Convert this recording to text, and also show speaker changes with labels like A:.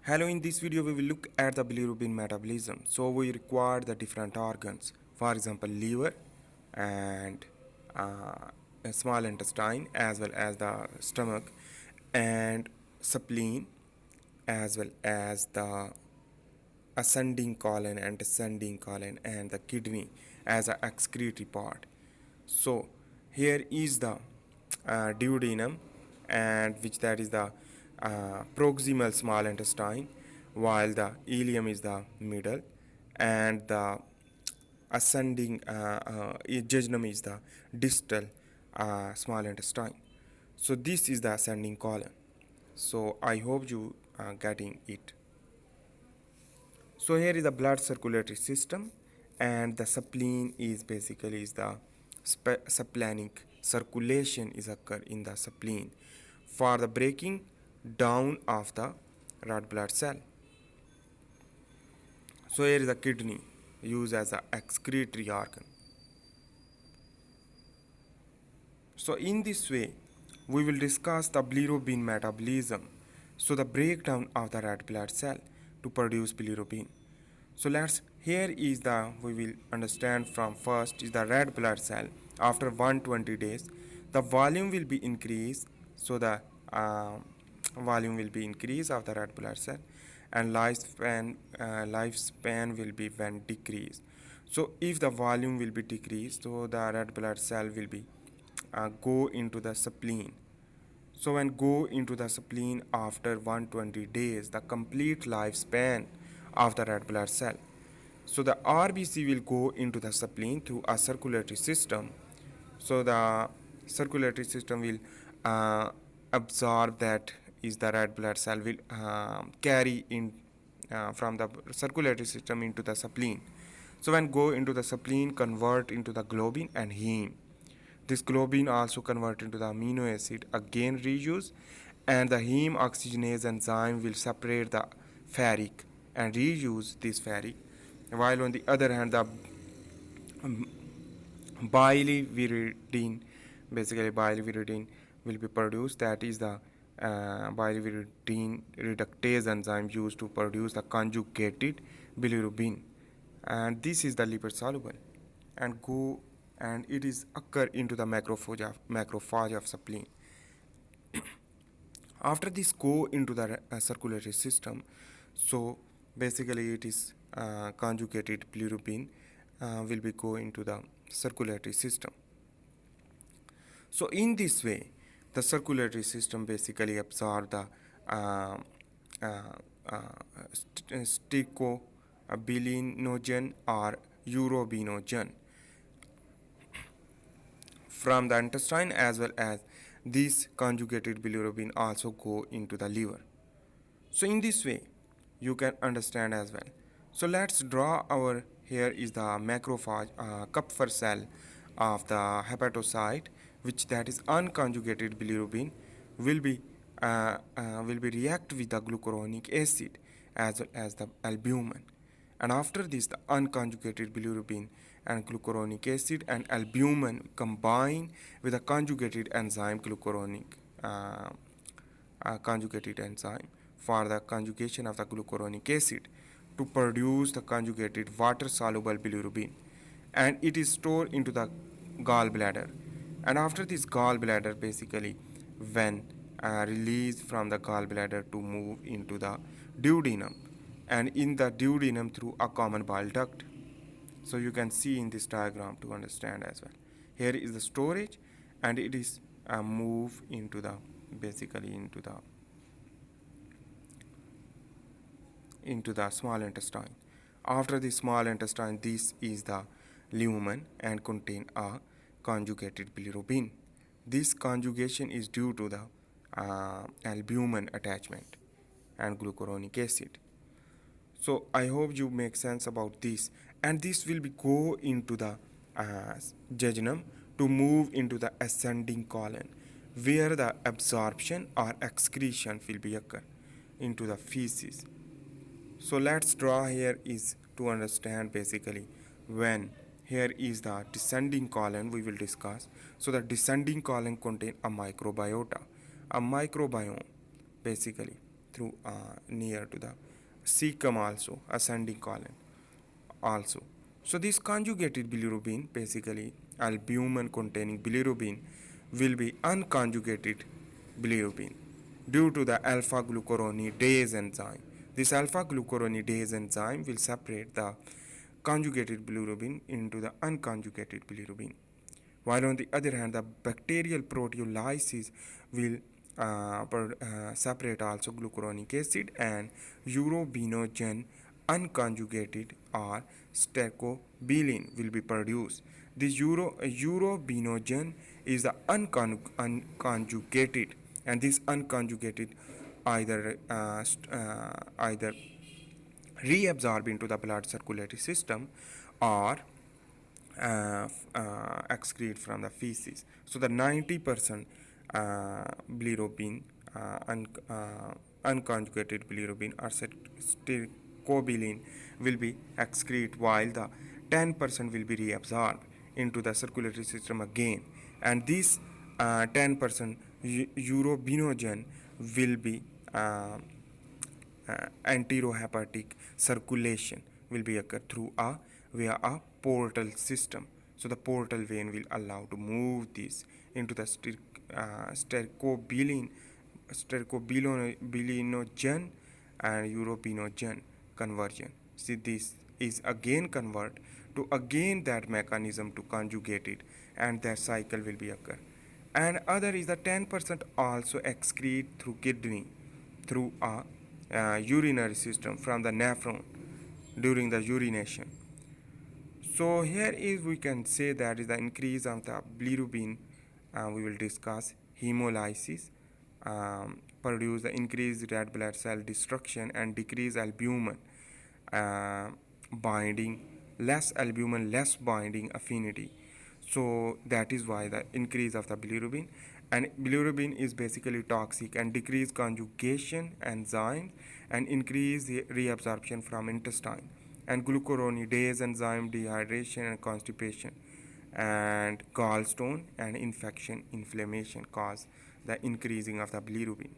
A: Hello, in this video we will look at the bilirubin metabolism. So we require the different organs, for example liver and a small intestine as well as the stomach and spleen as well as the ascending colon and descending colon and the kidney as a excretory part. So here is the duodenum, and which that is the proximal small intestine, while the ileum is the middle, and the ascending jejunum is the distal small intestine. So this is the ascending colon. So I hope you are getting it. So here is the blood circulatory system, and the spleen is basically is the splenic circulation is occur in the spleen for the breaking down of the red blood cell. So here is the kidney used as a excretory organ. So in this way we will discuss the bilirubin metabolism, so the breakdown of the red blood cell to produce bilirubin. So let's here is the we will understand from first is the red blood cell. After 120 days the volume will be increased, so the volume will be increased of the red blood cell, and lifespan will be when decreased. So if the volume will be decreased, so the red blood cell will be go into the spleen. So when go into the spleen after 120 days, the complete lifespan of the red blood cell. So the RBC will go into the spleen through a circulatory system. So the circulatory system will absorb that is the red blood cell will carry in from the circulatory system into the spleen. So when go into the spleen, convert into the globin and heme. This globin also convert into the amino acid, again reuse, and the heme oxygenase enzyme will separate the ferric and reuse this ferric, while on the other hand the bilirubinebasically bilirubinewill be produced, that is the bilirubinease reductase enzyme used to produce the conjugated bilirubin, and this is the lipid soluble and go and it is occur into the macrophage of spleen. After this go into the circulatory system, so basically it is conjugated bilirubin will be go into the circulatory system. So in this way the circulatory system basically absorb the uh, uh, sticobilinogen or urobinogen from the intestine, as well as this conjugated bilirubin also go into the liver. So in this way you can understand as well. So let's draw our here is the macrophage Kupffer cell of the hepatocyte, which that is unconjugated bilirubin will be react with the glucuronic acid as well as the albumin, and after this the unconjugated bilirubin and glucuronic acid and albumin combine with a conjugated enzyme conjugated enzyme for the conjugation of the glucuronic acid to produce the conjugated water soluble bilirubin, and it is stored into the gallbladder, and after this gallbladder basically when released from the gallbladder to move into the duodenum, and in the duodenum through a common bile duct. So you can see in this diagram to understand as well. Here is the storage, and it is move into the basically into the small intestine. After the small intestine, this is the lumen and contain a conjugated bilirubin. This conjugation is due to the albumin attachment and glucuronic acid. So I hope you make sense about this, and this will be go into the jejunum to move into the ascending colon, where the absorption or excretion will be occur into the feces. So let's draw here is to understand basically when here is the descending colon we will discuss. So the descending colon contain a microbiota, a microbiome basically. through near to the cecum also, ascending colon also. So this conjugated bilirubin, basically albumin containing bilirubin, will be unconjugated bilirubin due to the alpha glucuronidase enzyme. This alpha glucuronidase enzyme will separate the conjugated bilirubin into the unconjugated bilirubin. While on the other hand, the bacterial proteolysis will separate also glucuronic acid and urobinogen unconjugated or stercobilin will be produced. This urobinogen is the unconjugated, and this unconjugated either reabsorb into the blood circulatory system or excrete from the feces. So the 90% bilirubin, unconjugated bilirubin or stercobilin will be excrete, while the 10% will be reabsorbed into the circulatory system again, and this 10% urobinogen will be enterohepatic circulation will be occur through via a portal system. So the portal vein will allow to move this into the stercobilinogen and urobinogen conversion. See, this is again convert to again that mechanism to conjugate it, and that cycle will be occur. And other is the 10% also excrete through kidney through a urinary system from the nephron during the urination. So here is we can say that is the increase of the bilirubin. We will discuss hemolysis, produce the increased red blood cell destruction and decrease albumin binding, less albumin, less binding affinity. So that is why the increase of the bilirubin, and bilirubin is basically toxic and decrease conjugation enzyme and increase reabsorption from intestine, and glucuronidase enzyme dehydration and constipation and gallstone and infection inflammation cause the increasing of the bilirubin.